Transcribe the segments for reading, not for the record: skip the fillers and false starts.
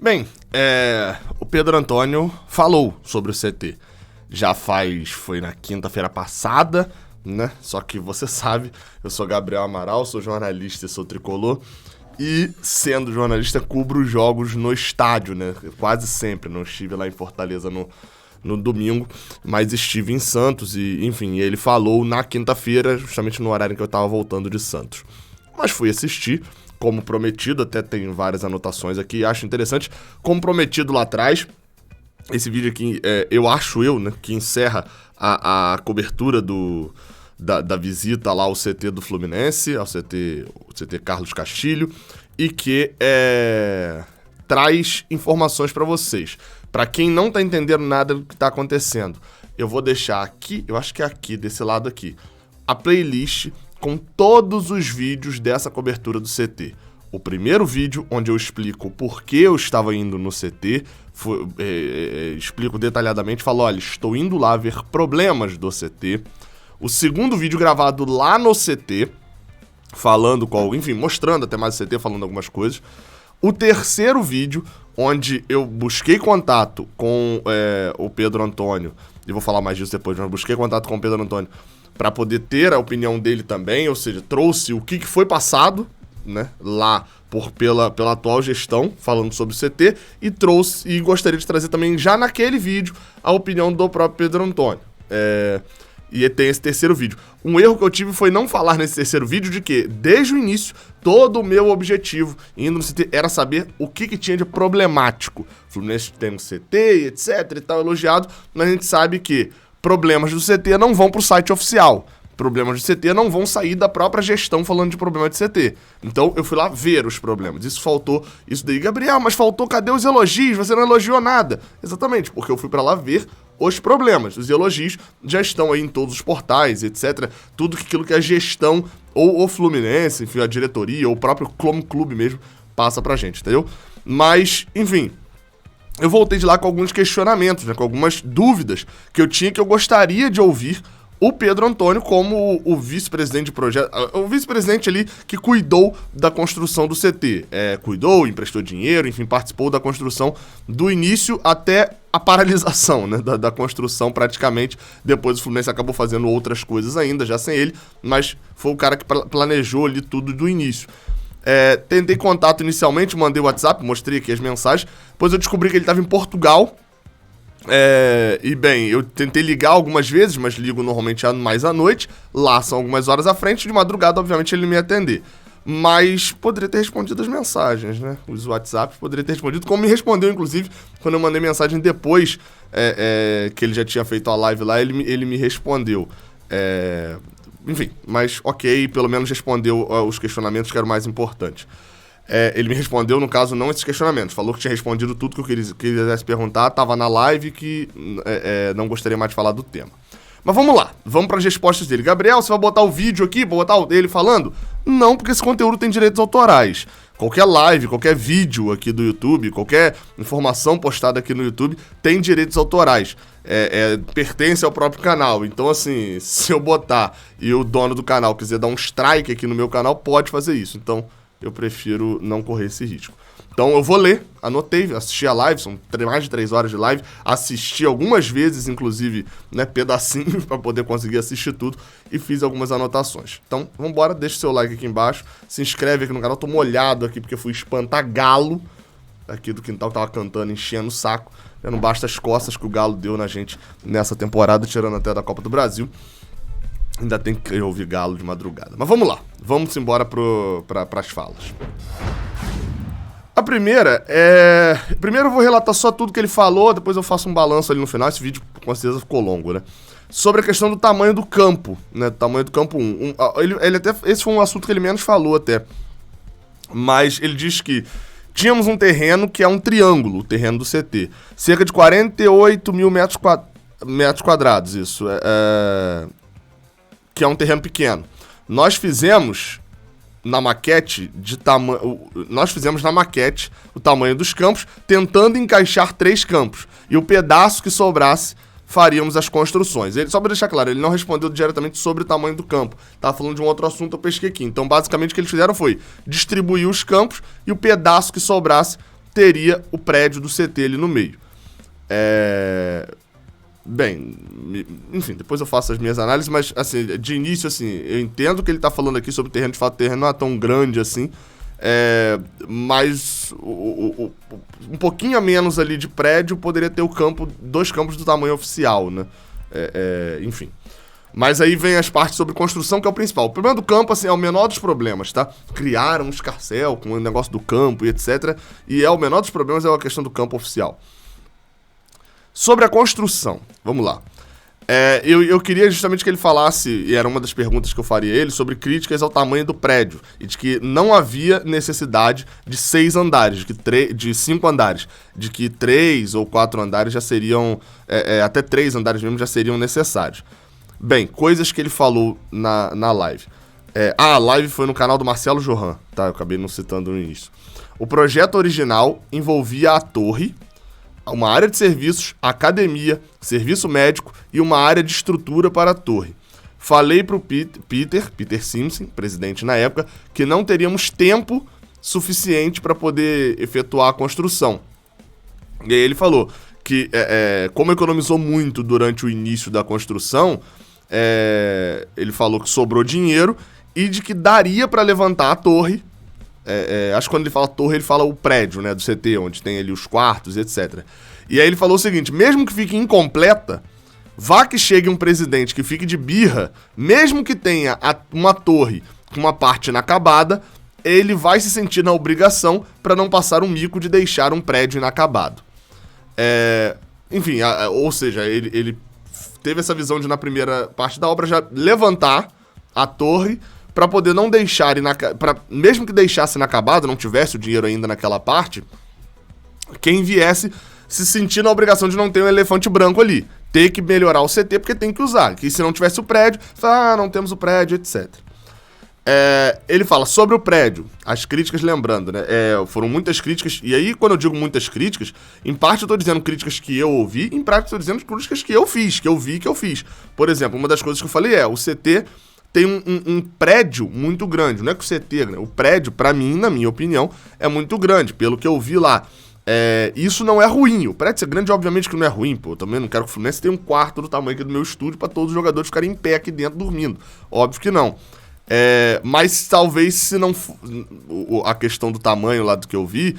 Bem, o Pedro Antônio falou sobre o CT. Foi na quinta-feira passada, né? Só que você sabe, eu sou Gabriel Amaral, sou jornalista e sou tricolor. E, sendo jornalista, cubro os jogos no estádio, né? Quase sempre. Não estive lá em Fortaleza no domingo, mas estive em Santos e, enfim, ele falou na quinta-feira, justamente no horário em que eu tava voltando de Santos. Mas fui assistir, como prometido, até tem várias anotações aqui, acho interessante. Como prometido lá atrás, esse vídeo aqui, né, que encerra a cobertura da visita lá ao CT do Fluminense, ao CT Carlos Castilho, e que traz informações para vocês. Para quem não tá entendendo nada do que tá acontecendo, eu vou deixar aqui, eu acho que é aqui, desse lado aqui, a playlist com todos os vídeos dessa cobertura do CT. O primeiro vídeo, onde eu explico por que eu estava indo no CT, explico detalhadamente, falo, olha, estou indo lá ver problemas do CT. O segundo vídeo gravado lá no CT, mostrando até mais o CT, falando algumas coisas. O terceiro vídeo, onde eu busquei contato com o Pedro Antônio, e vou falar mais disso depois, mas busquei contato com o Pedro Antônio para poder ter a opinião dele também, ou seja, trouxe o que foi passado, né, lá pela atual gestão, falando sobre o CT, e gostaria de trazer também, já naquele vídeo, a opinião do próprio Pedro Antônio. E tem esse terceiro vídeo. Um erro que eu tive foi não falar nesse terceiro vídeo de que, desde o início, todo o meu objetivo indo no CT era saber o que tinha de problemático. O Fluminense tem um CT, etc e tal, elogiado, mas a gente sabe que problemas do CT não vão pro site oficial. Problemas do CT não vão sair da própria gestão falando de problema de CT. Então, eu fui lá ver os problemas. Isso daí, Gabriel, mas faltou, cadê os elogios? Você não elogiou nada. Exatamente, porque eu fui pra lá ver os problemas. Os elogios já estão aí em todos os portais, etc. Tudo aquilo que a gestão, ou o Fluminense, enfim, a diretoria, ou o próprio clube mesmo, passa pra gente, entendeu? Mas, enfim, eu voltei de lá com alguns questionamentos, né, com algumas dúvidas que eu gostaria de ouvir o Pedro Antônio como o vice-presidente de projeto, o vice-presidente ali que cuidou da construção do CT. Cuidou, emprestou dinheiro, enfim, participou da construção do início até a paralisação, né, da construção praticamente. Depois o Fluminense acabou fazendo outras coisas ainda, já sem ele, mas foi o cara que planejou ali tudo do início. Tentei contato inicialmente, mandei o WhatsApp, mostrei aqui as mensagens, depois eu descobri que ele estava em Portugal. Eu tentei ligar algumas vezes, mas ligo normalmente mais à noite. Lá são algumas horas à frente, de madrugada, obviamente, ele me ia atender. Mas poderia ter respondido as mensagens, né? Os WhatsApps poderia ter respondido, como me respondeu, inclusive, quando eu mandei mensagem depois que ele já tinha feito a live lá, ele me respondeu. Enfim, mas ok, pelo menos respondeu os questionamentos que eram mais importantes. Ele me respondeu, no caso, não esses questionamentos. Falou que tinha respondido tudo que eu quisesse perguntar, tava na live, que não gostaria mais de falar do tema. Mas vamos lá, vamos para as respostas dele. Gabriel, você vai botar o vídeo aqui, vou botar ele falando? Não, porque esse conteúdo tem direitos autorais. Qualquer live, qualquer vídeo aqui do YouTube, qualquer informação postada aqui no YouTube tem direitos autorais. Pertence ao próprio canal. Então, assim, se eu botar e o dono do canal quiser dar um strike aqui no meu canal, pode fazer isso. Então, eu prefiro não correr esse risco. Então eu vou ler, anotei, assisti a live, são mais de 3 horas de live, assisti algumas vezes, inclusive, né, pedacinhos para poder conseguir assistir tudo e fiz algumas anotações. Então, vambora, deixa o seu like aqui embaixo, se inscreve aqui no canal, tô molhado aqui porque eu fui espantar galo aqui do quintal que tava cantando, enchendo o saco, já não basta as costas que o galo deu na gente nessa temporada, tirando até da Copa do Brasil. Ainda tem que ouvir galo de madrugada. Mas vamos lá. Vamos embora pras falas. A primeira Primeiro eu vou relatar só tudo que ele falou, depois eu faço um balanço ali no final. Esse vídeo com certeza ficou longo, né? Sobre a questão do tamanho do campo, né? Do tamanho do campo 1. Esse foi um assunto que ele menos falou até. Mas ele diz que tínhamos um terreno que é um triângulo, o terreno do CT. Cerca de 48 mil metros quadrados, isso. Que é um terreno pequeno. Nós fizemos na maquete o tamanho dos campos, tentando encaixar 3 campos. E o pedaço que sobrasse, faríamos as construções. Só para deixar claro, ele não respondeu diretamente sobre o tamanho do campo. Tava falando de um outro assunto, eu pesquei aqui. Então, basicamente, o que eles fizeram foi distribuir os campos e o pedaço que sobrasse teria o prédio do CT ali no meio. Bem, enfim, depois eu faço as minhas análises, mas, assim, de início, assim, eu entendo que ele tá falando aqui sobre o terreno, de fato, o terreno não é tão grande assim, mas um pouquinho a menos ali de prédio poderia ter dois campos do tamanho oficial, né? Enfim. Mas aí vem as partes sobre construção, que é o principal. O problema do campo, assim, é o menor dos problemas, tá? Criaram um escarcéu com o negócio do campo e etc. E o menor dos problemas é a questão do campo oficial. Sobre a construção, vamos lá. Eu queria justamente que ele falasse, e era uma das perguntas que eu faria a ele, sobre críticas ao tamanho do prédio, e de que não havia necessidade de 6 andares, de 5 andares, de que 3 ou 4 andares já seriam, até 3 andares mesmo já seriam necessários. Bem, coisas que ele falou na live. A live foi no canal do Marcelo Johan, tá? Eu acabei não citando no início. O projeto original envolvia a torre, uma área de serviços, academia, serviço médico e uma área de estrutura para a torre. Falei pro Peter Simpson, presidente na época, que não teríamos tempo suficiente para poder efetuar a construção. E aí ele falou que, como economizou muito durante o início da construção, ele falou que sobrou dinheiro e de que daria para levantar a torre. Acho que quando ele fala torre, ele fala o prédio, né, do CT, onde tem ali os quartos, etc. E aí ele falou o seguinte: mesmo que fique incompleta, vá que chegue um presidente que fique de birra, mesmo que tenha uma torre com uma parte inacabada, ele vai se sentir na obrigação para não passar um mico de deixar um prédio inacabado. Enfim, ou seja, ele teve essa visão de, na primeira parte da obra, já levantar a torre para poder não deixar, mesmo que deixasse inacabado, não tivesse o dinheiro ainda naquela parte, quem viesse se sentir na obrigação de não ter um elefante branco ali. Ter que melhorar o CT porque tem que usar. Que se não tivesse o prédio, não temos o prédio, etc. Ele fala sobre o prédio, as críticas, lembrando, né? Foram muitas críticas, e aí quando eu digo muitas críticas, em parte eu tô dizendo críticas que eu ouvi, em parte eu tô dizendo críticas que eu fiz, que eu vi, que eu fiz. Por exemplo, uma das coisas que eu falei o CT tem um prédio muito grande, não é que o CT, né? O prédio, pra mim, na minha opinião, é muito grande, pelo que eu vi lá. Isso não é ruim, o prédio ser grande obviamente que não é ruim, pô, eu também não quero que o Fluminense tenha um quarto do tamanho aqui do meu estúdio pra todos os jogadores ficarem em pé aqui dentro dormindo, óbvio que não. Mas talvez se não a questão do tamanho lá do que eu vi,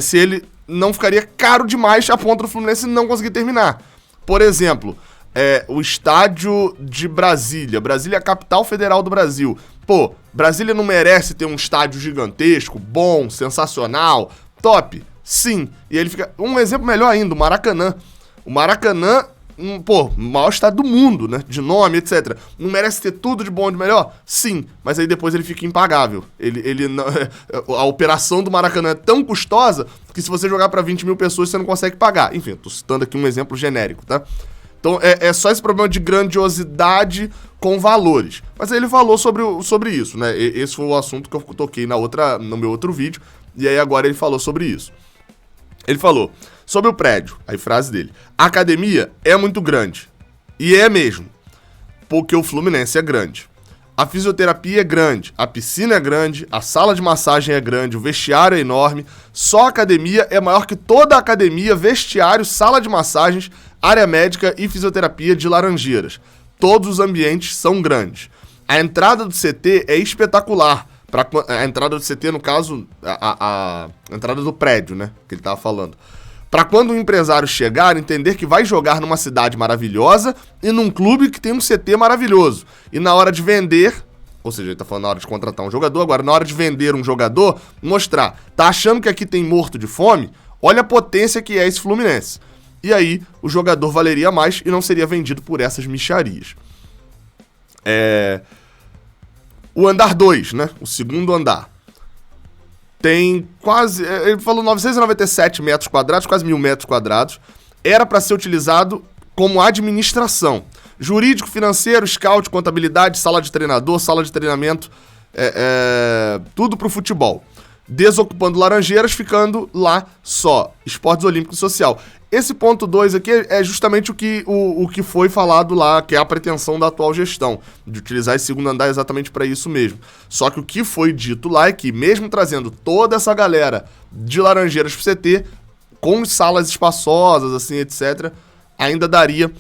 se ele não ficaria caro demais a ponto do Fluminense não conseguir terminar. Por exemplo, o estádio de Brasília. Brasília é a capital federal do Brasil. Pô, Brasília não merece ter um estádio gigantesco, bom, sensacional, top? Sim. E ele fica... Um exemplo melhor ainda, o Maracanã. O Maracanã, o maior estádio do mundo, né? De nome, etc. Não merece ter tudo de bom, de melhor? Sim. Mas aí depois ele fica impagável. Ele não... A operação do Maracanã é tão custosa que se você jogar pra 20 mil pessoas, você não consegue pagar. Enfim, tô citando aqui um exemplo genérico, tá? Então, é só esse problema de grandiosidade com valores. Mas aí ele falou sobre isso, né? Esse foi o assunto que eu toquei no meu outro vídeo. E aí agora ele falou sobre isso. Ele falou sobre o prédio, aí frase dele: a academia é muito grande. E é mesmo, porque o Fluminense é grande. A fisioterapia é grande, a piscina é grande, a sala de massagem é grande, o vestiário é enorme. Só a academia é maior que toda a academia, vestiário, sala de massagens, área médica e fisioterapia de Laranjeiras. Todos os ambientes são grandes. A entrada do CT é espetacular. A entrada do CT, no caso, a entrada do prédio, né, que ele tava falando. Para quando um empresário chegar, entender que vai jogar numa cidade maravilhosa e num clube que tem um CT maravilhoso. E na hora de vender, ou seja, ele tá falando na hora de contratar um jogador, agora na hora de vender um jogador, mostrar, tá achando que aqui tem morto de fome? Olha a potência que é esse Fluminense. E aí, o jogador valeria mais e não seria vendido por essas mixarias. O andar 2, né? O segundo andar. Tem quase... Ele falou 997 metros quadrados, quase 1.000 metros quadrados. Era para ser utilizado como administração. Jurídico, financeiro, scout, contabilidade, sala de treinador, sala de treinamento, tudo pro futebol. desocupando Laranjeiras, ficando lá só Esportes Olímpico e Social. Esse ponto 2 aqui é justamente o que foi falado lá, que é a pretensão da atual gestão, de utilizar esse segundo andar exatamente para isso mesmo. Só que o que foi dito lá é que, mesmo trazendo toda essa galera de Laranjeiras pro CT, com salas espaçosas, assim, etc., ainda daria,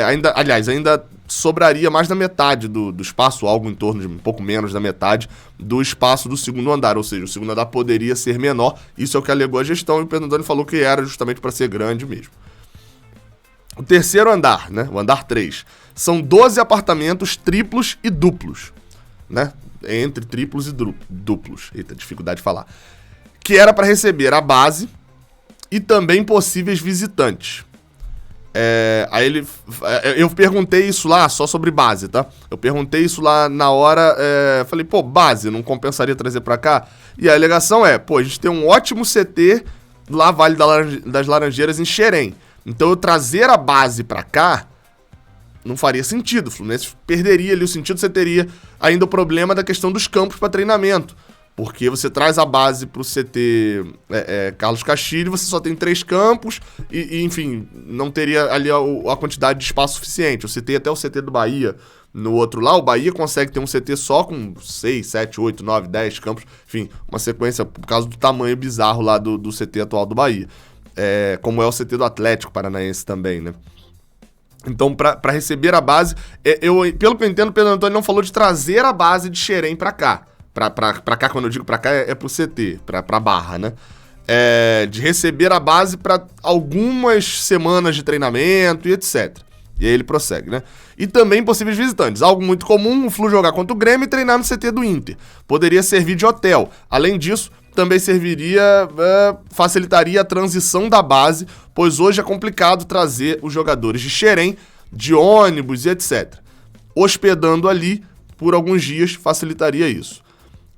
ainda sobraria mais da metade do espaço, algo em torno de um pouco menos da metade do espaço do segundo andar, ou seja, o segundo andar poderia ser menor, isso é o que alegou a gestão, e o Pedro Antônio falou que era justamente para ser grande mesmo. O terceiro andar, né, o andar 3, são 12 apartamentos triplos e duplos, né, entre triplos e duplos, eita, dificuldade de falar, que era para receber a base e também possíveis visitantes. Aí eu perguntei isso lá, só sobre base, tá? Eu perguntei isso lá na hora, falei, pô, base, não compensaria trazer pra cá? E a alegação a gente tem um ótimo CT lá, Vale das Laranjeiras, em Xerém. Então eu trazer a base pra cá não faria sentido. O Fluminense perderia ali o sentido, você teria ainda o problema da questão dos campos pra treinamento. Porque você traz a base pro CT Carlos Castilho, você só tem 3 campos e, enfim, não teria ali a quantidade de espaço suficiente. Você tem até o CT do Bahia no outro lá, o Bahia consegue ter um CT só com 6, 7, 8, 9, 10 campos, enfim, uma sequência por causa do tamanho bizarro lá do CT atual do Bahia. Como é o CT do Atlético Paranaense também, né? Então, pra receber a base, pelo que eu entendo, o Pedro Antônio não falou de trazer a base de Xerém pra cá. Pra cá, quando eu digo pra cá, é pro CT, pra Barra, né? De receber a base pra algumas semanas de treinamento e etc. E aí ele prossegue, né? E também possíveis visitantes. Algo muito comum, o Flu jogar contra o Grêmio e treinar no CT do Inter. Poderia servir de hotel. Além disso, também facilitaria a transição da base, pois hoje é complicado trazer os jogadores de Xerém, de ônibus e etc. Hospedando ali por alguns dias facilitaria isso.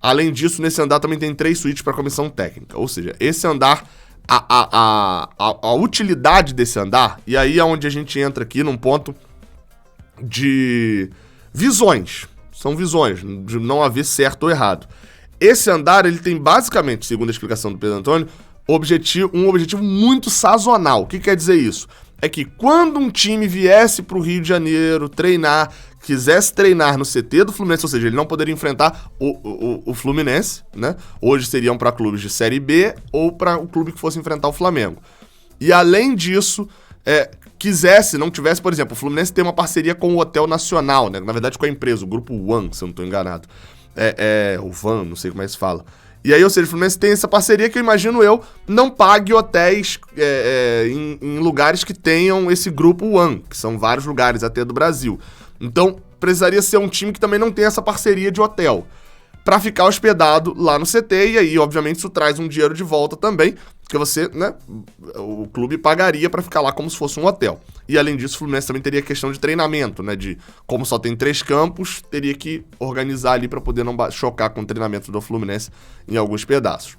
Além disso, nesse andar também tem 3 suítes para comissão técnica. Ou seja, esse andar, a utilidade desse andar, e aí é onde a gente entra aqui num ponto de visões. São visões, de não haver certo ou errado. Esse andar, ele tem basicamente, segundo a explicação do Pedro Antônio, um objetivo muito sazonal. O que quer dizer isso? É que quando um time viesse para o Rio de Janeiro treinar, quisesse treinar no CT do Fluminense, ou seja, ele não poderia enfrentar o Fluminense, né? Hoje seriam para clubes de Série B ou para o clube que fosse enfrentar o Flamengo. E além disso, não tivesse, por exemplo, o Fluminense tem uma parceria com o Hotel Nacional, né? Na verdade com a empresa, o Grupo One, se eu não estou enganado. O Van, não sei como é que se fala. E aí, ou seja, o Fluminense tem essa parceria que eu imagino não pague hotéis em lugares que tenham esse Grupo One, que são vários lugares até do Brasil. Então, precisaria ser um time que também não tem essa parceria de hotel para ficar hospedado lá no CT, e aí, obviamente, isso traz um dinheiro de volta também, porque você, né, o clube pagaria para ficar lá como se fosse um hotel. E, além disso, o Fluminense também teria questão de treinamento, né, de como só tem 3 campos, teria que organizar ali para poder não chocar com o treinamento do Fluminense em alguns pedaços.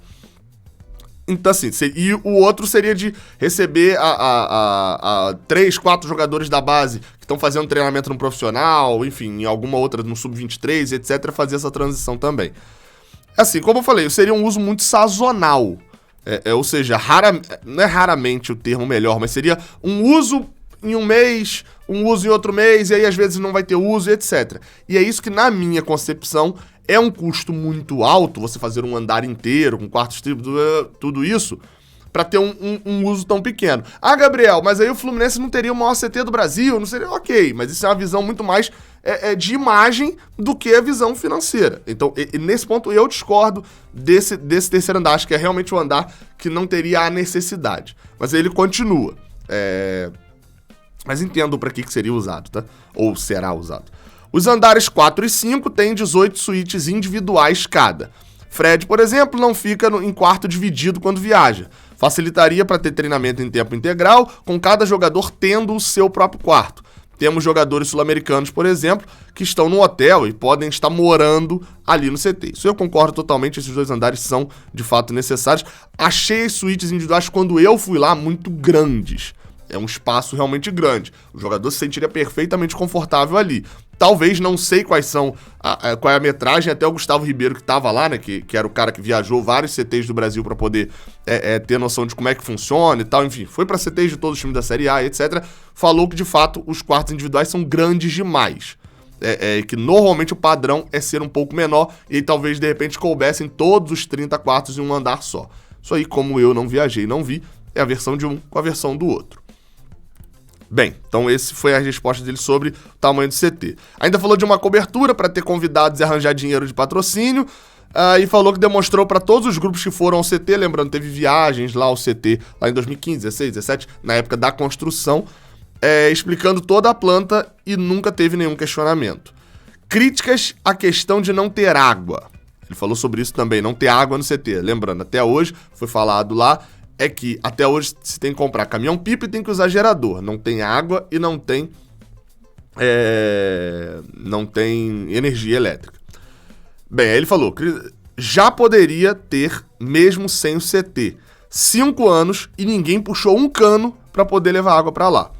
Então, assim, e o outro seria de receber 3, 4 jogadores da base que estão fazendo treinamento no profissional, enfim, em alguma outra, no Sub-23, etc., fazer essa transição também. Assim, como eu falei, seria um uso muito sazonal. Ou seja, não é raramente o termo melhor, mas seria um uso em um mês, um uso em outro mês, e aí às vezes não vai ter uso, etc. E é isso que, na minha concepção, é um custo muito alto, você fazer um andar inteiro, com quartos triplos, tudo isso, para ter um uso tão pequeno. Ah, Gabriel, mas aí o Fluminense não teria o maior CT do Brasil, não seria ok, mas isso é uma visão muito mais de imagem do que a visão financeira. Então, nesse ponto, eu discordo desse terceiro andar, acho que é realmente um andar que não teria a necessidade. Mas aí ele continua. Mas entendo para que seria usado, tá? Ou será usado. Os andares 4 e 5 têm 18 suítes individuais cada. Fred, por exemplo, não fica em quarto dividido quando viaja. Facilitaria para ter treinamento em tempo integral, com cada jogador tendo o seu próprio quarto. Temos jogadores sul-americanos, por exemplo, que estão no hotel e podem estar morando ali no CT. Isso eu concordo totalmente, esses 2 andares são de fato necessários. Achei as suítes individuais, quando eu fui lá, muito grandes. É um espaço realmente grande. O jogador se sentiria perfeitamente confortável ali. Talvez, não sei qual é a metragem, até o Gustavo Ribeiro que tava lá, né, que era o cara que viajou vários CTs do Brasil pra poder ter noção de como é que funciona e tal, enfim, foi pra CTs de todos os times da Série A, etc, falou que de fato os quartos individuais são grandes demais, que normalmente o padrão é ser um pouco menor e aí, talvez de repente coubessem todos os 30 quartos em um andar só. Isso aí, como eu não viajei, não vi, é a versão de um com a versão do outro. Bem, então esse foi a resposta dele sobre o tamanho do CT. Ainda falou de uma cobertura para ter convidados e arranjar dinheiro de patrocínio, e falou que demonstrou para todos os grupos que foram ao CT, lembrando, teve viagens lá ao CT, lá em 2015, 16, 17, na época da construção, explicando toda a planta e nunca teve nenhum questionamento. Críticas à questão de não ter água. Ele falou sobre isso também, não ter água no CT. Lembrando, até hoje, foi falado lá, é que até hoje se tem que comprar caminhão-pipa e tem que usar gerador. Não tem água e não tem energia elétrica. Bem, aí ele falou que já poderia ter mesmo sem o CT. 5 anos e ninguém puxou um cano para poder levar água para lá.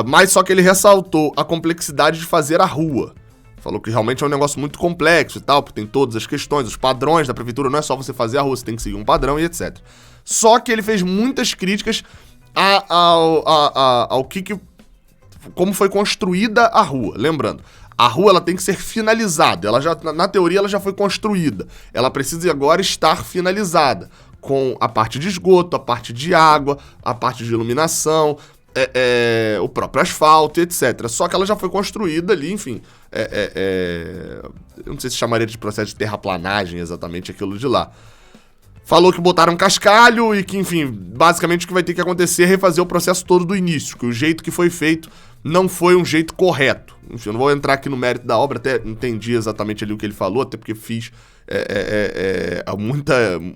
Mas só que ele ressaltou a complexidade de fazer a rua. Falou que realmente é um negócio muito complexo e tal, porque tem todas as questões, os padrões da prefeitura, não é só você fazer a rua, você tem que seguir um padrão e etc. Só que ele fez muitas críticas como foi construída a rua. Lembrando, a rua ela tem que ser finalizada. Na teoria ela já foi construída. Ela precisa agora estar finalizada, com a parte de esgoto, a parte de água, a parte de iluminação, o próprio asfalto, etc. Só que ela já foi construída ali, enfim. Eu não sei se chamaria de processo de terraplanagem exatamente aquilo de lá. Falou que botaram cascalho e que, enfim, basicamente o que vai ter que acontecer é refazer o processo todo do início, que o jeito que foi feito não foi um jeito correto. Enfim, eu não vou entrar aqui no mérito da obra, até entendi exatamente ali o que ele falou, até porque fiz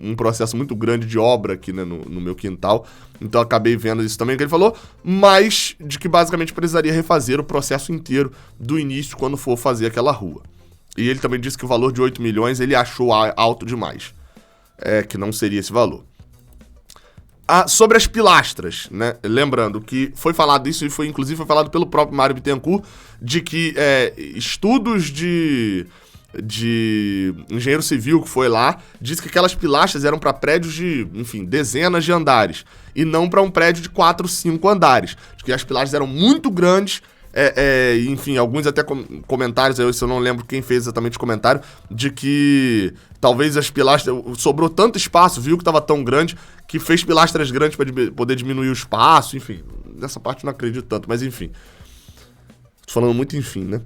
um processo muito grande de obra aqui, né, no meu quintal, então acabei vendo isso também que ele falou, mas de que basicamente precisaria refazer o processo inteiro do início quando for fazer aquela rua. E ele também disse que o valor de 8 milhões ele achou alto demais. Que não seria esse valor. Sobre as pilastras, né? Lembrando que foi falado isso, e inclusive foi falado pelo próprio Mário Bittencourt, de que estudos de engenheiro civil que foi lá, disse que aquelas pilastras eram para prédios de, enfim, dezenas de andares, e não para um prédio de 4, 5 andares. De que as pilastras eram muito grandes, enfim, alguns até comentários, eu não lembro quem fez exatamente o comentário, de que talvez as pilastras, sobrou tanto espaço, viu que estava tão grande, que fez pilastras grandes para poder diminuir o espaço, enfim, nessa parte eu não acredito tanto, mas enfim. Tô falando muito enfim, né?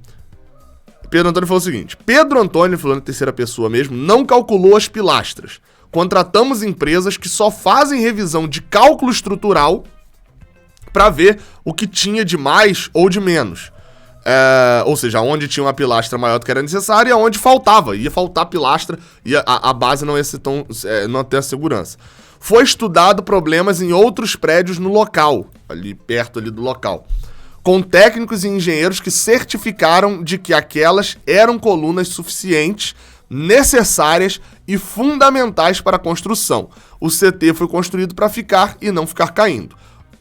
Pedro Antônio falou o seguinte: Pedro Antônio, falando em terceira pessoa mesmo, não calculou as pilastras. Contratamos empresas que só fazem revisão de cálculo estrutural para ver o que tinha de mais ou de menos. Ou seja, onde tinha uma pilastra maior do que era necessário e onde faltava. Ia faltar pilastra e a base não ia ser não ia ter a segurança. Foi estudado problemas em outros prédios no local, ali perto ali do local, com técnicos e engenheiros que certificaram de que aquelas eram colunas suficientes, necessárias e fundamentais para a construção. O CT foi construído para ficar e não ficar caindo.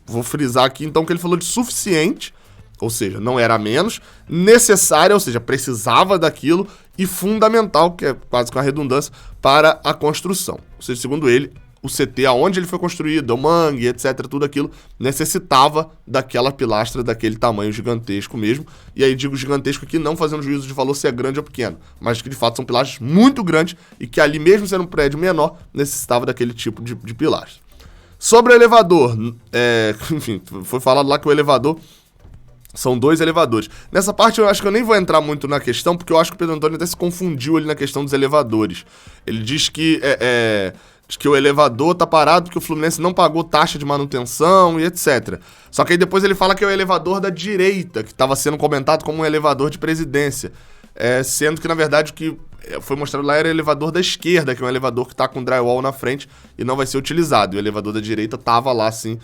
Vou frisar aqui, então, que ele falou de suficiente, ou seja, não era menos, necessária, ou seja, precisava daquilo, e fundamental, que é quase que uma redundância, para a construção. Ou seja, segundo ele, o CT, aonde ele foi construído, o mangue, etc., tudo aquilo, necessitava daquela pilastra, daquele tamanho gigantesco mesmo. E aí digo gigantesco aqui, não fazendo juízo de valor se é grande ou pequeno, mas que de fato são pilastras muito grandes e que ali, mesmo sendo um prédio menor, necessitava daquele tipo de pilastra. Sobre o elevador, enfim, foi falado lá que o elevador são 2 elevadores. Nessa parte eu acho que eu nem vou entrar muito na questão, porque eu acho que o Pedro Antônio até se confundiu ali na questão dos elevadores. Ele diz que o elevador tá parado porque o Fluminense não pagou taxa de manutenção e etc. Só que aí depois ele fala que é o elevador da direita, que estava sendo comentado como um elevador de presidência. Sendo que, na verdade, o que foi mostrado lá era o elevador da esquerda, que é um elevador que tá com drywall na frente e não vai ser utilizado. E o elevador da direita tava lá, assim.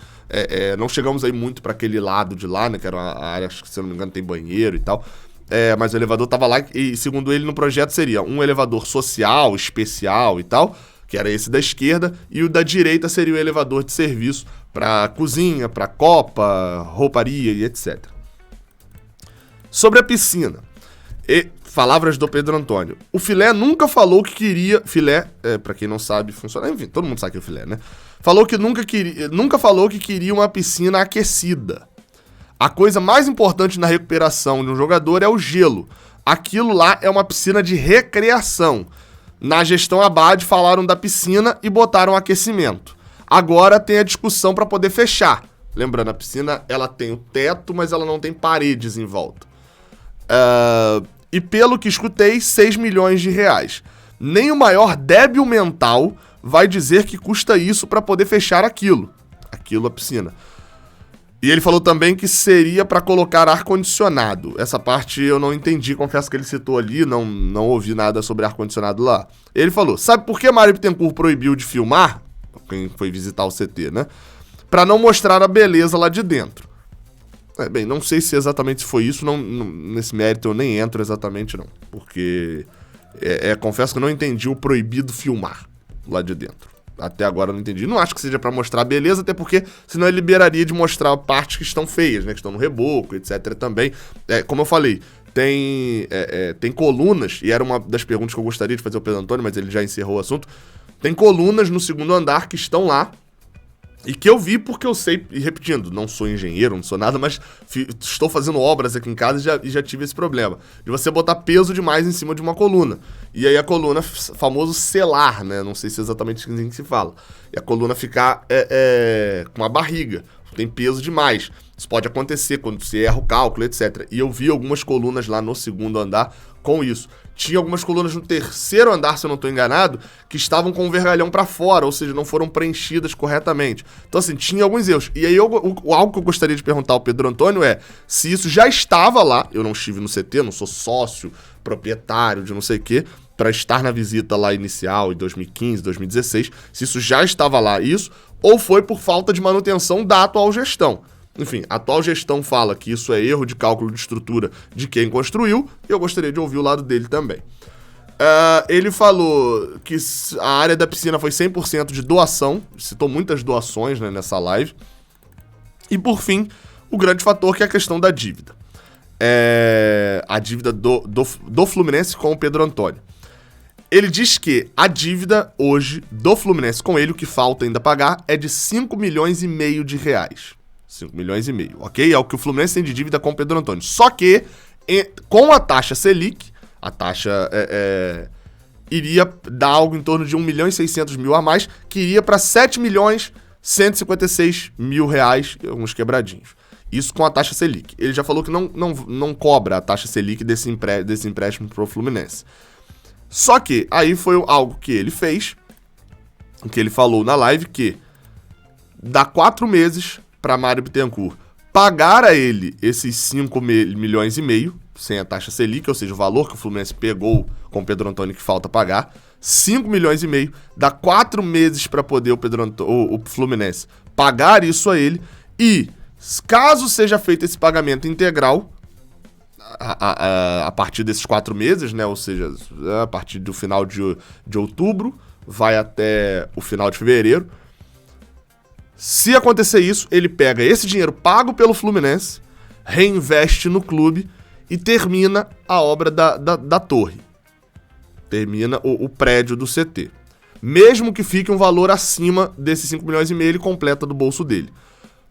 Não chegamos aí muito para aquele lado de lá, né? Que era uma área, acho que, se eu não me engano, tem banheiro e tal. Mas o elevador tava lá e, segundo ele, no projeto seria um elevador social, especial e tal, que era esse da esquerda, e o da direita seria o elevador de serviço para cozinha, para copa, rouparia e etc. Sobre a piscina. Palavras do Pedro Antônio. O Filé nunca falou que queria... Filé, pra quem não sabe, funciona... Enfim, todo mundo sabe que é o Filé, né? Falou que nunca falou que queria uma piscina aquecida. A coisa mais importante na recuperação de um jogador é o gelo. Aquilo lá é uma piscina de recreação. Na gestão Abad falaram da piscina e botaram aquecimento. Agora tem a discussão para poder fechar. Lembrando, a piscina ela tem o teto, mas ela não tem paredes em volta. E pelo que escutei, 6 milhões de reais. Nem o maior débil mental vai dizer que custa isso para poder fechar aquilo. Aquilo, a piscina. E ele falou também que seria para colocar ar-condicionado. Essa parte eu não entendi, confesso que ele citou ali, não ouvi nada sobre ar-condicionado lá. Ele falou, sabe por que Mário Bittencourt proibiu de filmar? Quem foi visitar o CT, né? Para não mostrar a beleza lá de dentro. Bem, não sei se exatamente foi isso, nesse mérito eu nem entro exatamente não. Porque, confesso que eu não entendi o proibido filmar lá de dentro. Até agora eu não entendi. Não acho que seja pra mostrar a beleza, até porque senão ele liberaria de mostrar partes que estão feias, né? Que estão no reboco, etc. também. Como eu falei, tem colunas, e era uma das perguntas que eu gostaria de fazer ao Pedro Antônio, mas ele já encerrou o assunto. Tem colunas no segundo andar que estão lá, e que eu vi porque eu sei, e repetindo, não sou engenheiro, não sou nada, mas estou fazendo obras aqui em casa e já tive esse problema. De você botar peso demais em cima de uma coluna. E aí a coluna, famoso selar, né? Não sei se é exatamente assim que se fala. E a coluna ficar com a barriga. Tem peso demais. Isso pode acontecer quando você erra o cálculo, etc. E eu vi algumas colunas lá no segundo andar com isso. Tinha algumas colunas no terceiro andar, se eu não estou enganado, que estavam com o vergalhão para fora, ou seja, não foram preenchidas corretamente. Então, assim, tinha alguns erros. E aí, algo que eu gostaria de perguntar ao Pedro Antônio é se isso já estava lá. Eu não estive no CT, não sou sócio, proprietário de não sei o quê, para estar na visita lá inicial em 2015, 2016, se isso já estava lá, isso, ou foi por falta de manutenção da atual gestão. Enfim, a atual gestão fala que isso é erro de cálculo de estrutura de quem construiu, e eu gostaria de ouvir o lado dele também. Ele falou que a área da piscina foi 100% de doação, citou muitas doações, né, nessa live. E por fim, o grande fator que é a questão da dívida. A dívida do Fluminense com o Pedro Antônio. Ele diz que a dívida hoje do Fluminense com ele, o que falta ainda pagar, é de 5 milhões e meio de reais. 5 milhões e meio, ok? É o que o Fluminense tem de dívida com o Pedro Antônio. Só que, com a taxa Selic, a taxa iria dar algo em torno de 1 milhão e 600 mil a mais, que iria para 7 milhões 156 mil reais, alguns quebradinhos. Isso com a taxa Selic. Ele já falou que não cobra a taxa Selic desse empréstimo para o Fluminense. Só que aí foi algo que ele fez, que ele falou na live, que dá 4 meses para Mário Bittencourt pagar a ele esses 5 milhões e meio, sem a taxa Selic, ou seja, o valor que o Fluminense pegou com o Pedro Antônio que falta pagar, 5 milhões e meio, dá 4 meses para poder o Fluminense pagar isso a ele, e caso seja feito esse pagamento integral, a partir desses 4 meses, né, ou seja, a partir do final de outubro, vai até o final de fevereiro. Se acontecer isso, ele pega esse dinheiro pago pelo Fluminense, reinveste no clube e termina a obra da torre. Termina o prédio do CT. Mesmo que fique um valor acima desses 5 milhões e meio, ele completa do bolso dele.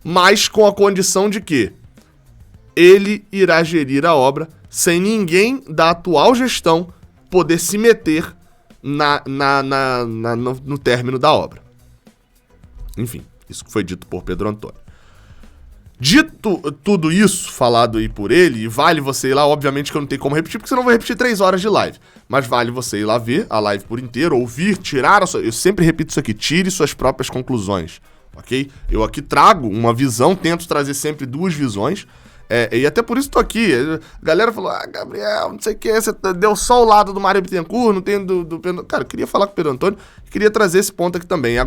Mas com a condição de que ele irá gerir a obra sem ninguém da atual gestão poder se meter no término da obra. Enfim, isso que foi dito por Pedro Antônio. Dito tudo isso, falado aí por ele, e vale você ir lá, obviamente que eu não tenho como repetir, porque senão eu vou repetir 3 horas de live. Mas vale você ir lá ver a live por inteiro, ouvir, tirar eu sempre repito isso aqui, tire suas próprias conclusões, ok? Eu aqui trago uma visão, tento trazer sempre 2 visões, e até por isso tô aqui. A galera falou, Gabriel, não sei o que, você deu só o lado do Mário Bittencourt, não tem do Pedro... Cara, eu queria falar com o Pedro Antônio, queria trazer esse ponto aqui também.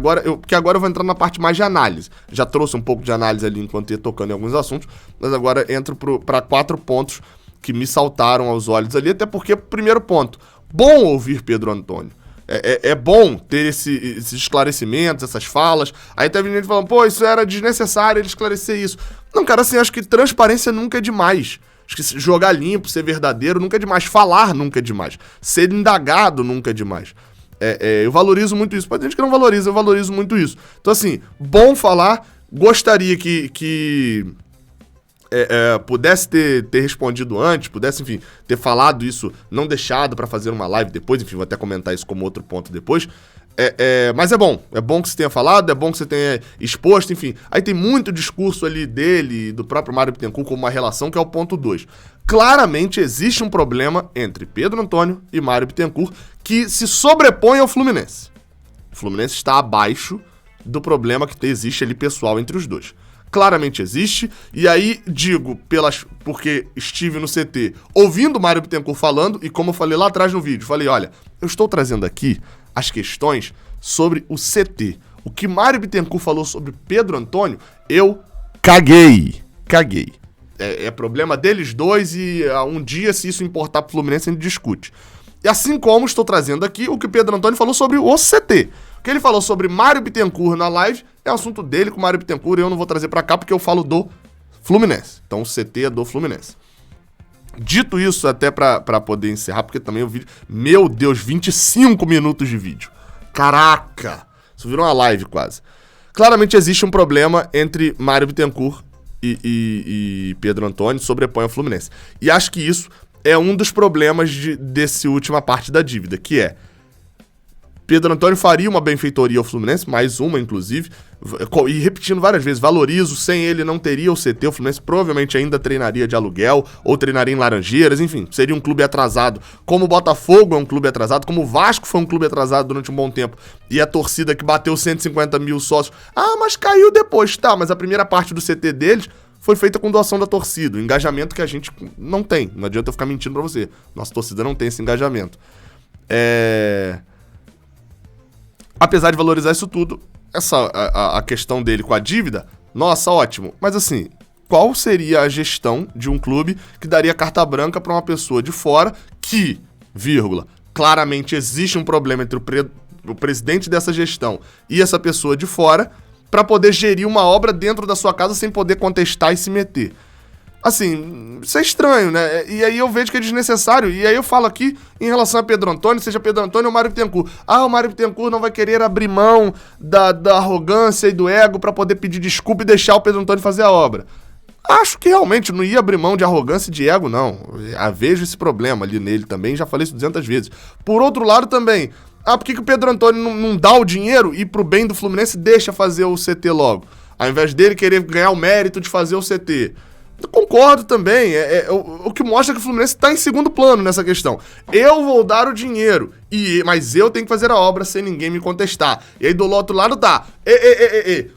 Porque agora eu vou entrar na parte mais de análise. Já trouxe um pouco de análise ali enquanto ia tocando em alguns assuntos, mas agora entro para 4 pontos que me saltaram aos olhos ali, até porque, primeiro ponto, bom ouvir Pedro Antônio. É bom ter esses esclarecimentos, essas falas. Aí teve gente falando, pô, isso era desnecessário ele esclarecer isso. Não, cara, assim, acho que transparência nunca é demais. Acho que jogar limpo, ser verdadeiro, nunca é demais. Falar nunca é demais. Ser indagado nunca é demais. Eu valorizo muito isso. Pode gente que não valoriza, eu valorizo muito isso. Então, assim, bom falar. Gostaria que pudesse ter respondido antes, pudesse, enfim, ter falado isso, não deixado pra fazer uma live depois, enfim, vou até comentar isso como outro ponto depois. Mas é bom que você tenha falado, é bom que você tenha exposto, enfim. Aí tem muito discurso ali dele, do próprio Mário Bittencourt, como uma relação, que é o ponto 2. Claramente existe um problema entre Pedro Antônio e Mário Bittencourt que se sobrepõe ao Fluminense. O Fluminense está abaixo do problema que existe ali pessoal entre os dois. Claramente existe, e aí digo, porque estive no CT ouvindo o Mário Bittencourt falando, e como eu falei lá atrás no vídeo, falei, olha, eu estou trazendo aqui as questões sobre o CT. O que Mário Bittencourt falou sobre Pedro Antônio, eu caguei. É problema deles dois, e um dia, se isso importar pro Fluminense, a gente discute. E assim como estou trazendo aqui o que Pedro Antônio falou sobre o CT. O que ele falou sobre Mário Bittencourt na live é assunto dele com o Mário Bittencourt, e eu não vou trazer pra cá porque eu falo do Fluminense. Então o CT é do Fluminense. Dito isso, até pra poder encerrar, porque também o vídeo... Meu Deus, 25 minutos de vídeo. Caraca! Isso virou uma live quase. Claramente existe um problema entre Mário Bittencourt e Pedro Antônio, sobrepõe ao Fluminense. E acho que isso é um dos problemas dessa última parte da dívida, que é... Pedro Antônio faria uma benfeitoria ao Fluminense, mais uma, inclusive, e repetindo várias vezes, valorizo, sem ele não teria o CT, o Fluminense provavelmente ainda treinaria de aluguel, ou treinaria em Laranjeiras, enfim, seria um clube atrasado, como o Botafogo é um clube atrasado, como o Vasco foi um clube atrasado durante um bom tempo, e a torcida que bateu 150 mil sócios, mas caiu depois, tá, mas a primeira parte do CT deles foi feita com doação da torcida, o engajamento que a gente não tem, não adianta eu ficar mentindo pra você, nossa torcida não tem esse engajamento. Apesar de valorizar isso tudo, a questão dele com a dívida, nossa, ótimo. Mas assim, qual seria a gestão de um clube que daria carta branca para uma pessoa de fora que, claramente existe um problema entre o presidente dessa gestão e essa pessoa de fora para poder gerir uma obra dentro da sua casa sem poder contestar e se meter? Assim, isso é estranho, né? E aí eu vejo que é desnecessário. E aí eu falo aqui em relação a Pedro Antônio, seja Pedro Antônio ou Mário Bittencourt. O Mário Bittencourt não vai querer abrir mão da arrogância e do ego pra poder pedir desculpa e deixar o Pedro Antônio fazer a obra. Acho que realmente não ia abrir mão de arrogância e de ego, não. Vejo esse problema ali nele também, já falei isso 200 vezes. Por outro lado também, por que o Pedro Antônio não dá o dinheiro e pro bem do Fluminense deixa fazer o CT logo? Ao invés dele querer ganhar o mérito de fazer o CT. Eu concordo também, o que mostra que o Fluminense está em segundo plano nessa questão. Eu vou dar o dinheiro, mas eu tenho que fazer a obra sem ninguém me contestar. E aí do outro lado tá,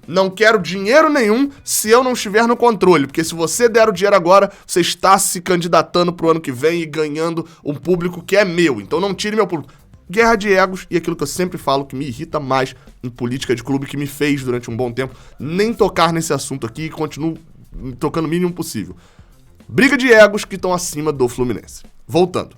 não quero dinheiro nenhum se eu não estiver no controle, porque se você der o dinheiro agora, você está se candidatando pro ano que vem e ganhando um público que é meu, então não tire meu público. Guerra de egos, e aquilo que eu sempre falo que me irrita mais em política de clube, que me fez durante um bom tempo, nem tocar nesse assunto aqui e continuo tocando o mínimo possível. Briga de egos que estão acima do Fluminense. Voltando.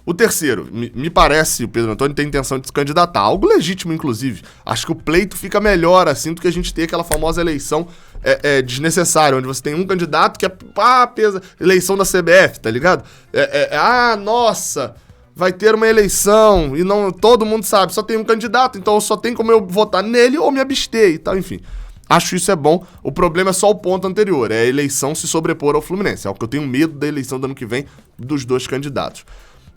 O terceiro, me parece, o Pedro Antônio tem intenção de se candidatar. Algo legítimo, inclusive. Acho que o pleito fica melhor, assim, do que a gente ter aquela famosa eleição desnecessária, onde você tem um candidato que eleição da CBF, tá ligado? Nossa, vai ter uma eleição e não todo mundo sabe, só tem um candidato, então só tem como eu votar nele ou me abster e tal, enfim. Acho isso é bom, o problema é só o ponto anterior, é a eleição se sobrepor ao Fluminense, é o que eu tenho medo da eleição do ano que vem dos dois candidatos.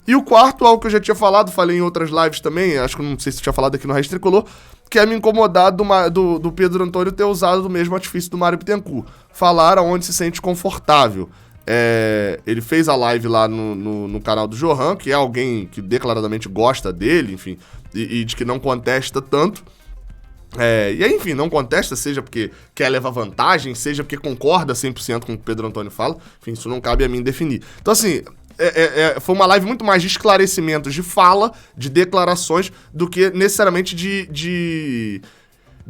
E o quarto, algo que eu já tinha falado, falei em outras lives também, acho que não sei se eu tinha falado aqui no Raiz Tricolor, que é me incomodar do Pedro Antônio ter usado do mesmo artifício do Mário Bittencourt, falar aonde se sente confortável. Ele fez a live lá no canal do Johan, que é alguém que declaradamente gosta dele, enfim, e de que não contesta tanto. E aí, enfim, não contesta, seja porque quer levar vantagem, seja porque concorda 100% com o que o Pedro Antônio fala. Enfim, isso não cabe a mim definir. Então, assim, foi uma live muito mais de esclarecimentos, de fala, de declarações, do que necessariamente de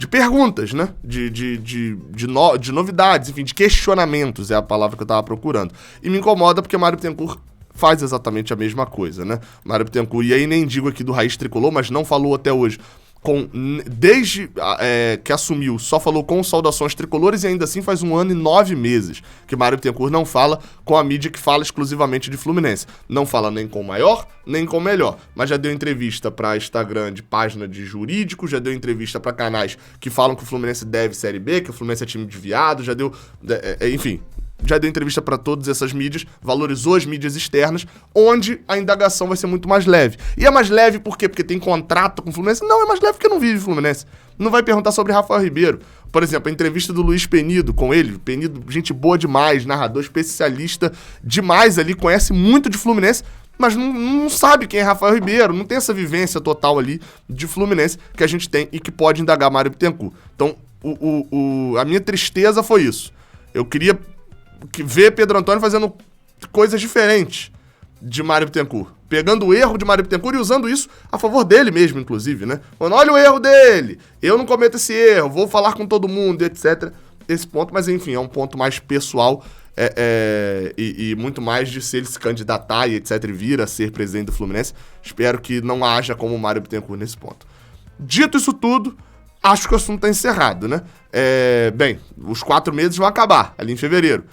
perguntas, né? De novidades, enfim, de questionamentos, é a palavra que eu tava procurando. E me incomoda porque o Mário Bittencourt faz exatamente a mesma coisa, né? Mário Bittencourt, e aí nem digo aqui do Raiz Tricolor, mas não falou até hoje desde que assumiu, só falou com saudações tricolores e ainda assim faz 1 ano e 9 meses que Mário Bittencourt não fala com a mídia que fala exclusivamente de Fluminense. Não fala nem com o maior, nem com o melhor, mas já deu entrevista para Instagram de página de jurídico, já deu entrevista para canais que falam que o Fluminense deve Série B, que o Fluminense é time de viado, já deu, enfim... Já deu entrevista para todas essas mídias, valorizou as mídias externas, onde a indagação vai ser muito mais leve. E é mais leve por quê? Porque tem contrato com o Fluminense? Não, é mais leve porque não vive o Fluminense. Não vai perguntar sobre Rafael Ribeiro. Por exemplo, a entrevista do Luiz Penido com ele. Penido, gente boa demais, narrador especialista demais ali, conhece muito de Fluminense, mas não sabe quem é Rafael Ribeiro, não tem essa vivência total ali de Fluminense que a gente tem e que pode indagar Mário Bittencourt. Então, a minha tristeza foi isso. Eu queria ver Pedro Antônio fazendo coisas diferentes de Mário Bittencourt. Pegando o erro de Mário Bittencourt e usando isso a favor dele mesmo, inclusive, né? Falando, olha o erro dele, eu não cometo esse erro, vou falar com todo mundo, etc. Esse ponto, mas enfim, é um ponto mais pessoal e muito mais de se ele se candidatar e etc. e vir a ser presidente do Fluminense. Espero que não haja como o Mário Bittencourt nesse ponto. Dito isso tudo, acho que o assunto está encerrado, né? Bem, os 4 meses vão acabar ali em fevereiro.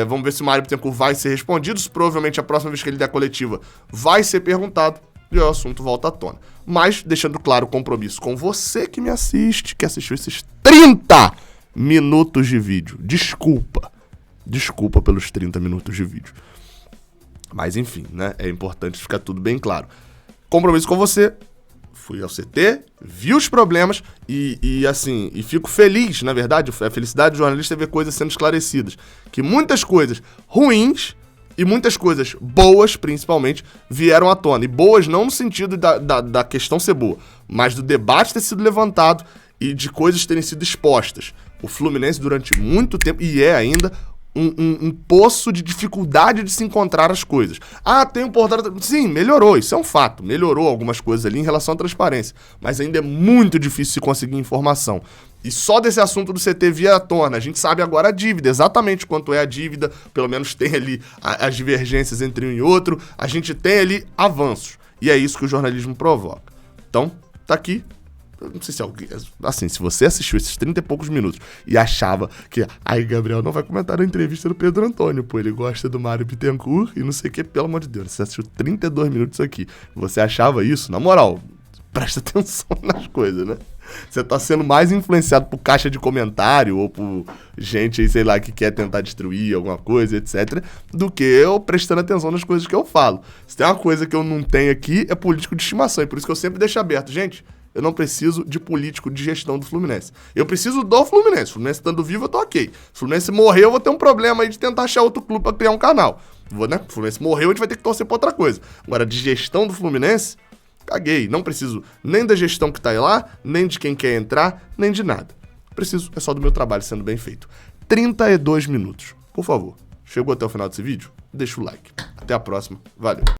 Vamos ver se o Mário Bittencourt vai ser respondido. Provavelmente a próxima vez que ele der coletiva vai ser perguntado e o assunto volta à tona. Mas deixando claro o compromisso com você que me assiste, que assistiu esses 30 minutos de vídeo. Desculpa pelos 30 minutos de vídeo. Mas enfim, né? É importante ficar tudo bem claro. Compromisso com você. Fui ao CT, vi os problemas e fico feliz, na verdade, a felicidade do jornalista é ver coisas sendo esclarecidas. Que muitas coisas ruins e muitas coisas boas, principalmente, vieram à tona. E boas não no sentido da questão ser boa, mas do debate ter sido levantado e de coisas terem sido expostas. O Fluminense, durante muito tempo, e é ainda... Um poço de dificuldade de se encontrar as coisas. Tem um portal... Sim, melhorou, isso é um fato. Melhorou algumas coisas ali em relação à transparência. Mas ainda é muito difícil se conseguir informação. E só desse assunto do CT via à tona. A gente sabe agora a dívida, exatamente quanto é a dívida. Pelo menos tem ali as divergências entre um e outro. A gente tem ali avanços. E é isso que o jornalismo provoca. Então, tá aqui. Eu não sei se alguém... Assim, se você assistiu esses 30 e poucos minutos e achava que... Gabriel não vai comentar a entrevista do Pedro Antônio, pô, ele gosta do Mário Bittencourt e não sei o que, pelo amor de Deus. Você assistiu 32 minutos aqui. Você achava isso? Na moral, presta atenção nas coisas, né? Você tá sendo mais influenciado por caixa de comentário ou por gente aí, sei lá, que quer tentar destruir alguma coisa, etc., do que eu prestando atenção nas coisas que eu falo. Se tem uma coisa que eu não tenho aqui, é político de estimação. E por isso que eu sempre deixo aberto. Gente... Eu não preciso de político de gestão do Fluminense. Eu preciso do Fluminense. O Fluminense estando vivo, eu tô ok. Se o Fluminense morrer, eu vou ter um problema aí de tentar achar outro clube pra criar um canal. Né? O Fluminense morreu, a gente vai ter que torcer pra outra coisa. Agora, de gestão do Fluminense, caguei. Não preciso nem da gestão que tá aí lá, nem de quem quer entrar, nem de nada. Preciso, é só do meu trabalho sendo bem feito. 32 minutos. Por favor, chegou até o final desse vídeo? Deixa o like. Até a próxima. Valeu.